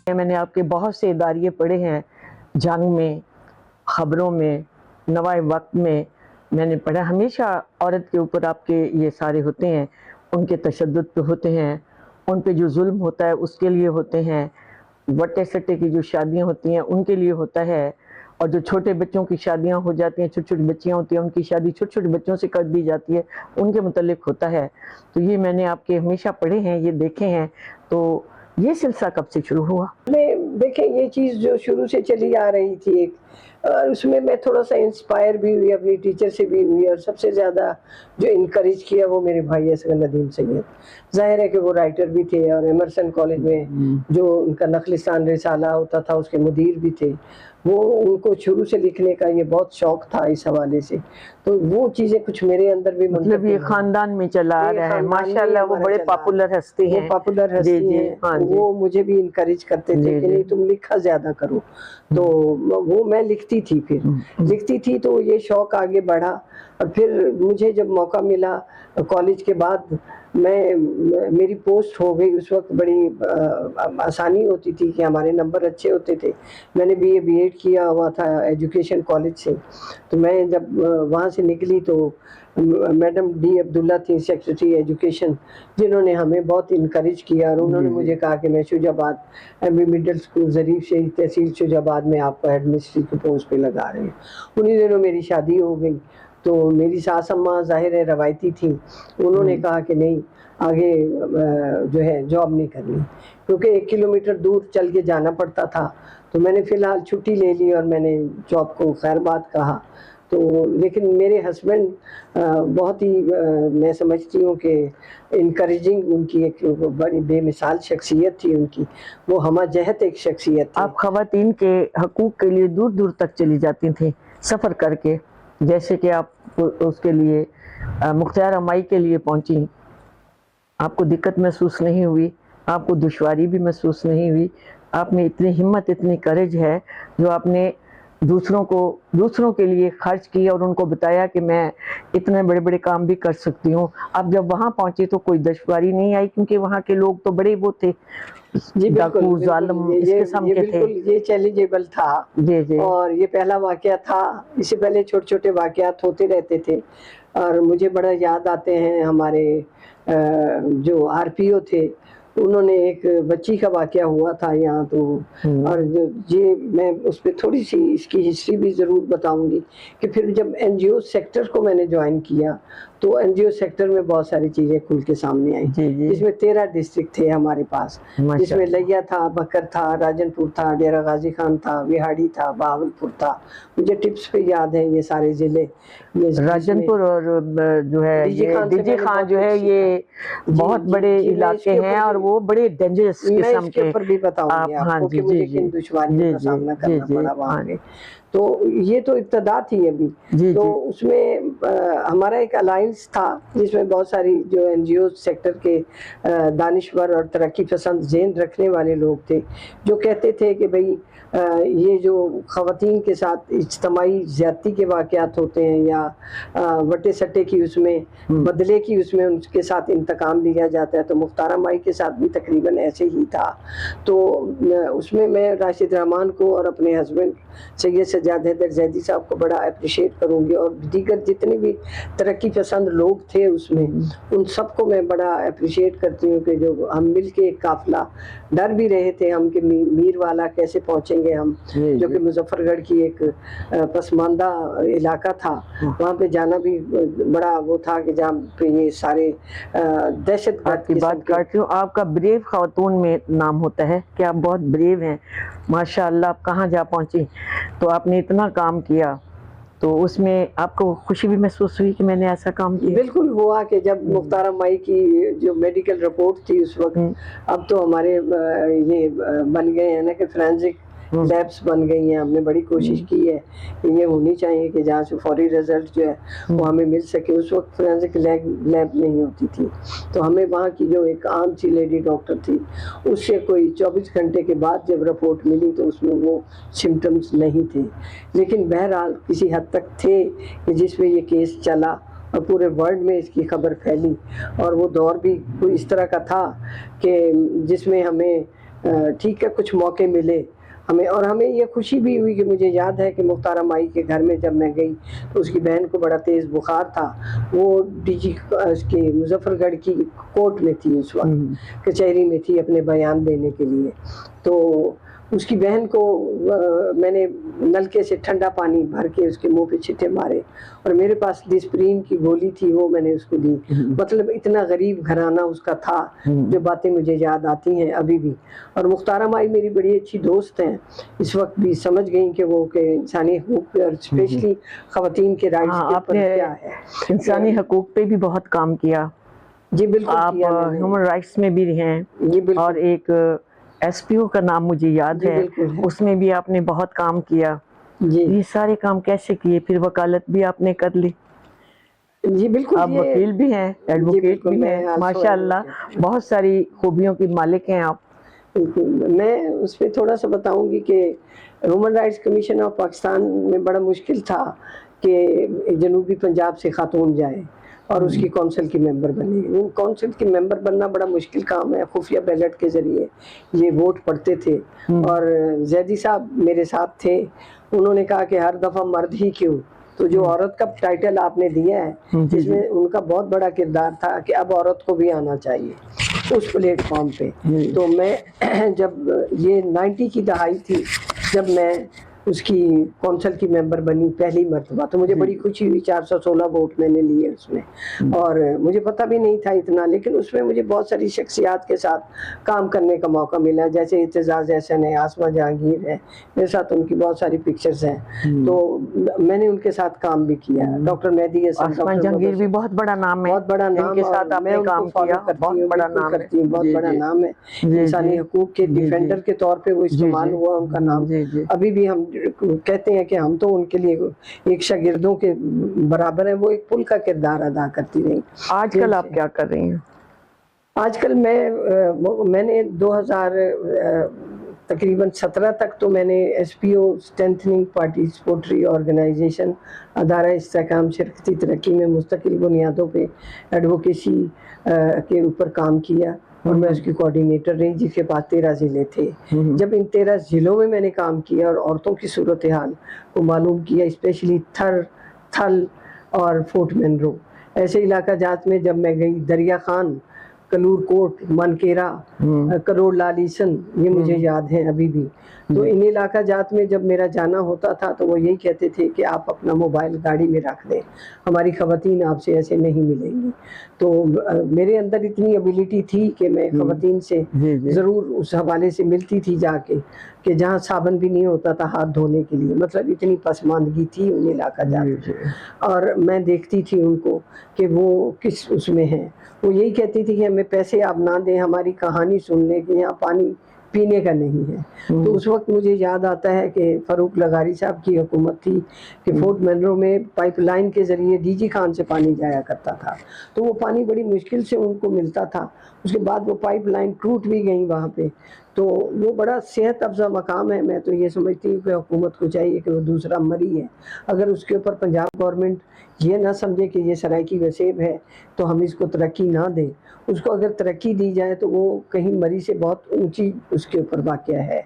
میں نے آپ کے بہت سے اداریے پڑھے ہیں، جنگ میں، خبروں میں، نوائے وقت میں نے پڑھا، ہمیشہ عورت کے اوپر آپ کے یہ سارے ہوتے ہیں، ان کے تشدد پہ ہوتے ہیں، ان پہ جو ظلم ہوتا ہے اس کے لیے ہوتے ہیں، وٹے سٹے کی جو شادیاں ہوتی ہیں ان کے لیے ہوتا ہے، اور جو چھوٹے بچوں کی شادیاں ہو جاتی ہیں، چھوٹی چھوٹی بچیاں ہوتی ہیں ان کی شادی چھوٹے چھوٹے بچوں سے کر دی جاتی ہے، ان کے متعلق ہوتا ہے۔ تو یہ میں نے آپ کے ہمیشہ پڑھے ہیں، یہ دیکھے ہیں۔ تو یہ سلسلہ کب سے شروع ہوا؟ دیکھیں یہ چیز جو شروع سے چلی آ رہی تھی ایک، اس میں تھوڑا سا انسپائر بھی ہوئی، اپنی ٹیچر سے بھی ہوئی، اور سب سے زیادہ جو انکریج کیا وہ میرے بھائی اصغر ندیم سید۔ ظاہر ہے کہ وہ رائٹر بھی تھے، اور ایمرسن کالج میں جو ان کا نخلستان رسالہ ہوتا تھا اس کے مدیر بھی تھے۔ وہ ان کو شروع سے لکھنے کا یہ بہت شوق تھا اس حوالے سے، تو وہ چیزیں کچھ میرے اندر بھی مطلب یہ خاندان میں چلا آ رہا ہے، ماشاءاللہ وہ بڑے پاپولر ہستی ہیں، وہ پاپولر ہستی ہیں، وہ مجھے بھی انکریج کرتے تھے کہ نہیں تم لکھا زیادہ کرو، تو وہ میں لکھتی تھی، پھر لکھتی تھی تو یہ شوق آگے بڑھا۔ اور پھر مجھے جب موقع ملا کالج کے بعد، میری پوسٹ ہو گئی، اس وقت بڑی آسانی ہوتی تھی کہ ہمارے نمبر اچھے ہوتے تھے، میں نے بی ایڈ کیا ہوا تھا ایجوکیشن کالج سے، تو میں جب وہاں سے نکلی تو میڈم ڈی عبداللہ تھی سیکریٹری ایجوکیشن، جنہوں نے ہمیں بہت انکریج کیا، اور انہوں نے مجھے کہا کہ میں Shujabad M B middle school Zarif Shaheed tehsil شجاع آباد میں آپ کو ہیڈ مسٹری کی پوسٹ پہ لگا رہے ہیں۔ انہی دنوں میری شادی ہو گئی، تو میری ساس اماں ظاہر ہے روایتی تھیں، انہوں نے کہا کہ نہیں آگے جو ہے جاب نہیں کرنی، کیونکہ 1 کلومیٹر دور چل کے جانا پڑتا تھا۔ تو میں نے فی الحال چھٹی لے لی اور میں نے جاب کو خیر بات کہا۔ تو لیکن میرے ہسبینڈ بہت ہی میں سمجھتی ہوں کہ انکریجنگ، ان کی ایک بڑی بے مثال شخصیت تھی ان کی، وہ ہمہ جہت ایک شخصیت تھی۔ آپ خواتین کے حقوق کے لیے دور دور تک چلی جاتی تھیں سفر کر کے، جیسے کہ آپ اس کے لیے مختار امائی کے لیے پہنچی، آپ کو دقت محسوس نہیں ہوئی، آپ کو دشواری بھی محسوس نہیں ہوئی، آپ میں اتنی ہمت، اتنی کریج ہے جو آپ نے دوسروں کے لیے خرچ کیا، اور ان کو بتایا کہ میں اتنے بڑے بڑے کام بھی کر سکتی ہوں۔ اب جب وہاں پہنچے تو کوئی دشواری نہیں آئی، کیونکہ وہاں کے لوگ تو بڑے وہ تھے، جی بالکل، ڈاکو، ظالم اس قسم کے تھے۔ بالکل یہ چیلنجیبل تھا، اور یہ پہلا واقعہ تھا، اس سے پہلے چھوٹے چھوٹے واقعات ہوتے رہتے تھے، اور مجھے بڑا یاد آتے ہیں ہمارے جو آر پی او تھے، انہوں نے ایک بچی کا واقعہ ہوا تھا یہاں، تو اور یہ میں اس پہ تھوڑی سی اس کی ہسٹری بھی ضرور بتاؤں گی کہ پھر جب این جی او سیکٹر کو میں نے جوائن کیا تو این جی او سیکٹر میں بہت ساری چیزیں کھل کے سامنے آئیں، جس میں 13 ڈسٹرکٹ تھے ہمارے پاس، جس میں لیا تھا، بکر تھا، راجن پور تھا، ڈیرہ غازی خان تھا، وہاڑی تھا، بہاولپور تھا، مجھے ٹپس پہ یاد ہیں یہ سارے ضلع۔ راجن پور اور جو ہے ڈی جی خان جو ہے، یہ بہت بڑے علاقے ہیں، اور وہ بڑے ڈینجرس قسم کے۔ میں اس کے اوپر بھی بتاؤں گی آپ کو کہ مجھے کن دشواریوں کا سامنا کرنا پڑا وہاں پہ۔ تو یہ تو ابتدا تھی ابھی، تو اس میں ہمارا ایک الائنس تھا جس میں بہت ساری جو این جی او سیکٹر کے دانشور اور ترقی پسند ذہن رکھنے والے لوگ تھے، جو کہتے تھے کہ بھئی یہ جو خواتین کے ساتھ اجتماعی زیادتی کے واقعات ہوتے ہیں، یا وٹے سٹے کی اس میں بدلے کی اس میں ان کے ساتھ انتقام لیا جاتا ہے، تو مختار مائی کے ساتھ بھی تقریباً ایسے ہی تھا۔ تو اس میں راشد رحمان کو اور اپنے ہسبینڈ سید سجاد حیدر زیدی صاحب کو بڑا اپریشیٹ کروں گی، اور دیگر جتنے بھی ترقی پسند لوگ تھے اس میں، ان سب کو میں بڑا اپریشیٹ کرتی ہوں کہ جو ہم مل کے ایک قافلہ، ڈر بھی رہے تھے ہم کہ میر والا کیسے پہنچیں گے ہم، جو کہ مظفر گڑھ کی ایک پسماندہ علاقہ تھا، وہاں پہ جانا بھی بڑا وہ تھا کہ جہاں پہ یہ سارے دہشت گرد کی بات کرتی ہوں۔ آپ کا بریو خاتون میں نام ہوتا ہے کہ آپ بہت بریو ہیں، ماشاءاللہ آپ کہاں جا پہنچی، تو آپ نے اتنا کام کیا، تو اس میں آپ کو خوشی بھی محسوس ہوئی کہ میں نے ایسا کام کیا؟ بالکل ہوا کہ جب مختار مائی کی جو میڈیکل رپورٹ تھی اس وقت، اب تو ہمارے یہ بن گئے ہیں نا کہ فرینزک لیبس بن گئی ہیں، ہم نے بڑی کوشش کی ہے کہ یہ ہونی چاہیے کہ جہاں سے فوری رزلٹ جو ہے وہ ہمیں مل سکے۔ اس وقت فرینزک لیب نہیں ہوتی تھی، تو ہمیں وہاں کی جو ایک عام سی لیڈی ڈاکٹر تھی، اس سے کوئی 24 گھنٹے کے بعد جب رپورٹ ملی تو اس میں وہ سمٹمز نہیں تھے، لیکن بہرحال کسی حد تک تھے کہ جس میں یہ کیس چلا اور پورے ورلڈ میں اس کی خبر پھیلی، اور وہ دور بھی کوئی اس طرح کا تھا کہ جس میں ہمیں ٹھیک ہے کچھ موقع ملے ہمیں، اور ہمیں یہ خوشی بھی ہوئی کہ مجھے یاد ہے کہ مختار مائی کے گھر میں جب میں گئی تو اس کی بہن کو بڑا تیز بخار تھا، وہ ڈی جی اس کے مظفر گڑھ کی کورٹ میں تھی اس وقت، کچہری میں تھی اپنے بیان دینے کے لیے، تو اس کی بہن کو میں نے نلکے سے ٹھنڈا پانی بھر کے اس کے منہ پہ چھٹے مارے، اور میرے پاس ڈسپرین کی گولی تھی وہ میں نے اس کو دی، مطلب اتنا غریب گھرانہ اس کا تھا، جو باتیں مجھے یاد آتی ہیں ابھی بھی۔ اور مختارہ مائی میری بڑی اچھی دوست ہیں، اس وقت بھی سمجھ گئیں کہ وہ کہ انسانی حقوق پہ اور اسپیشلی خواتین کے رائٹس کے اوپر کیا ہے۔ انسانی حقوق پہ بھی بہت کام کیا جی بالکل، آپ ہیومن رائٹس میں بھی ہیں، جی بالکل، اور ایک ایس پی او کا نام مجھے یاد ہے، اس میں بھی آپ نے بہت کام کیا۔ جی یہ سارے کام کیسے کیے؟ پھر وکالت بھی آپ نے کر لی، جی بالکل، آپ وکیل بھی ہیں، ایڈوکیٹ بھی ہیں، ماشاء اللہ بہت ساری خوبیوں کی مالک ہیں آپ۔ میں اس پہ تھوڑا سا بتاؤں گی کہ human rights commission of Pakistan میں بڑا مشکل تھا کہ جنوبی پنجاب سے خاتون جائے اور اس کی کونسل کی ممبر بنے۔ کونسل کی ممبر بننا بڑا مشکل کام ہے، خفیہ بیلٹ کے ذریعے یہ ووٹ پڑتے تھے، اور زیدی صاحب میرے ساتھ تھے، انہوں نے کہا کہ ہر دفعہ مرد ہی کیوں، تو جو عورت کا ٹائٹل آپ نے دیا ہے جس میں ان کا بہت بڑا کردار تھا کہ اب عورت کو بھی آنا چاہیے اس پلیٹ فارم پہ۔ تو میں جب یہ 90 کی دہائی تھی جب میں اس کی کونسل کی ممبر بنی پہلی مرتبہ، تو مجھے بڑی خوشی ہوئی، 416 ووٹ میں نے لیے اس میں، اور مجھے پتہ بھی نہیں تھا اتنا، لیکن اس میں مجھے بہت ساری شخصیات کے ساتھ کام کرنے کا موقع ملا، جیسے اعتزاز احسن ہے، آسمہ جہانگیر ہے، میرے ساتھ ان کی بہت ساری پکچرز ہیں، تو میں نے ان کے ساتھ کام بھی کیا۔ ڈاکٹر مہدی حسن، آسمہ جہانگیر بھی بہت بڑا نام ہے، بہت بڑا نام، ان کے ساتھ آپ نے کام کیا، بہت بڑا نام ہے، بہت بڑا نام ہے، انسانی حقوق کے ڈیفینڈر کے طور پہ وہ استعمال ہوا ان کا نام۔ ابھی بھی ہم کہتے ہیں کہ ہم تو ان کے لیے ایک شاگردوں کے برابر ہیں، وہ ایک پل کا کردار ادا کرتی رہی۔ آج کل آپ کیا کر رہی ہیں؟ آج کل میں نے 2000 تقریباً 17 تک تو میں نے ایس پی او اسٹرینتھننگ پارٹیسپیٹری آرگنائزیشن ادارہ استحکام شرکتی ترقی میں مستقل بنیادوں پہ ایڈوکیسی کے اوپر کام کیا، اور میں اس کی کوآرڈینیٹر رہی، جس کے پاس 13 ضلع تھے۔ جب ان 13 ضلعوں میں نے کام کیا اور عورتوں کی صورتحال کو معلوم کیا، اسپیشلی تھل اور فورٹ منرو ایسے علاقہ جات میں جب میں گئی، دریا خان، کلور کوٹ، منکیرا، کروڑ لالیسن، یہ مجھے یاد ہیں ابھی بھی۔ تو ان علاقہ جات میں جب میرا جانا ہوتا تھا تو وہ یہی کہتے تھے کہ آپ اپنا موبائل گاڑی میں رکھ دیں، ہماری خواتین آپ سے ایسے نہیں ملیں گی۔ تو میرے اندر اتنی ایبیلٹی تھی کہ میں خواتین سے ضرور اس حوالے سے ملتی تھی جا کے، کہ جہاں صابن بھی نہیں ہوتا تھا ہاتھ دھونے کے لیے، مطلب اتنی پسماندگی تھی ان علاقہ جات میں، اور میں دیکھتی تھی ان کو کہ وہ کس اس میں ہیں۔ وہ یہی کہتی تھی کہ ہمیں پیسے آپ نہ دیں، ہماری کہانی سن لیں کہ یہاں پانی پینے کا نہیں ہے۔ تو اس وقت مجھے یاد آتا ہے کہ فاروق لغاری صاحب کی حکومت تھی کہ فورٹ منرو میں پائپ لائن کے ذریعے ڈی جی خان سے پانی جایا کرتا تھا، تو وہ پانی بڑی مشکل سے ان کو ملتا تھا۔ اس کے بعد وہ پائپ لائن ٹوٹ بھی گئی وہاں پہ، تو وہ بڑا صحت افزا مقام ہے۔ میں تو یہ سمجھتی ہوں کہ حکومت کو چاہیے کہ وہ دوسرا مری ہے، اگر اس کے اوپر پنجاب گورنمنٹ یہ نہ سمجھے کہ یہ سرائکی وسیب ہے تو ہم اس کو ترقی نہ دیں، اس کو اگر ترقی دی جائے تو وہ کہیں مری سے بہت اونچی اس کے اوپر واقعہ ہے۔